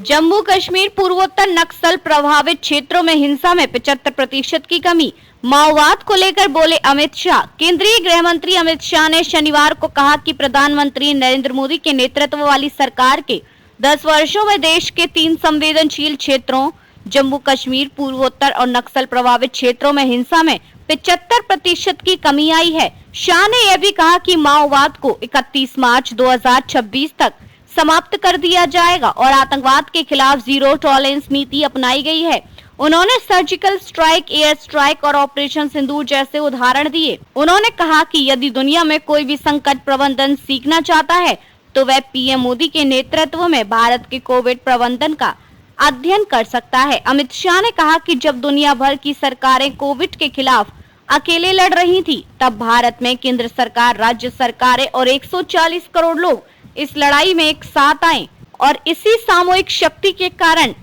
जम्मू कश्मीर पूर्वोत्तर नक्सल प्रभावित क्षेत्रों में हिंसा में 75% की कमी। माओवाद को लेकर बोले अमित शाह। केंद्रीय गृह मंत्री अमित शाह ने शनिवार को कहा कि प्रधानमंत्री नरेंद्र मोदी के नेतृत्व वाली सरकार के 10 वर्षों में देश के 3 संवेदनशील क्षेत्रों जम्मू कश्मीर, पूर्वोत्तर और नक्सल प्रभावित क्षेत्रों में हिंसा में 75% की कमी आई है। शाह ने यह भी कहा कि माओवाद को 31 मार्च 2026 तक समाप्त कर दिया जाएगा और आतंकवाद के खिलाफ जीरो टॉलरेंस नीति अपनाई गई है। उन्होंने सर्जिकल स्ट्राइक, एयर स्ट्राइक और ऑपरेशन सिंदूर जैसे उदाहरण दिए। उन्होंने कहा कि यदि दुनिया में कोई भी संकट प्रबंधन सीखना चाहता है तो वह पीएम मोदी के नेतृत्व में भारत के कोविड प्रबंधन का अध्ययन कर सकता है। अमित शाह ने कहा कि जब दुनिया भर की सरकारें कोविड के खिलाफ अकेले लड़ रही थी, तब भारत में केंद्र सरकार, राज्य सरकारें और 140 करोड़ लोग इस लड़ाई में एक साथ आए और इसी सामूहिक शक्ति के कारण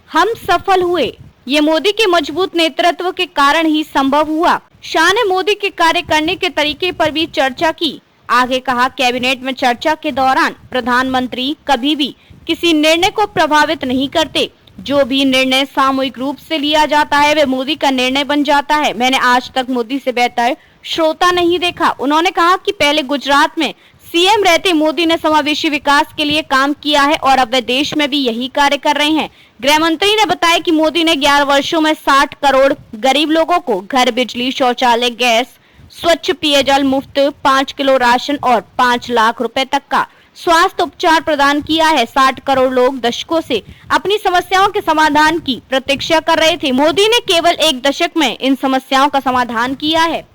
हम सफल हुए। ये मोदी के मजबूत नेतृत्व के कारण ही संभव हुआ। शाह ने मोदी के कार्य करने के तरीके पर भी चर्चा की। आगे कहा, कैबिनेट में चर्चा के दौरान प्रधानमंत्री कभी भी किसी निर्णय को प्रभावित नहीं करते। जो भी निर्णय सामूहिक रूप से लिया जाता है वह मोदी का निर्णय बन जाता है। मैंने आज तक मोदी से बेहतर श्रोता नहीं देखा। उन्होंने कहा कि पहले गुजरात में सीएम रहते मोदी ने समावेशी विकास के लिए काम किया है और अब वे देश में भी यही कार्य कर रहे हैं। गृह मंत्री ने बताया कि मोदी ने 11 वर्षों में 60 करोड़ गरीब लोगों को घर, बिजली, शौचालय, गैस, स्वच्छ पेयजल, मुफ्त 5 किलो राशन और 5 लाख रुपए तक का स्वास्थ्य उपचार प्रदान किया है। 60 करोड़ लोग दशकों से अपनी समस्याओं के समाधान की प्रतीक्षा कर रहे थे। मोदी ने केवल 1 दशक में इन समस्याओं का समाधान किया है।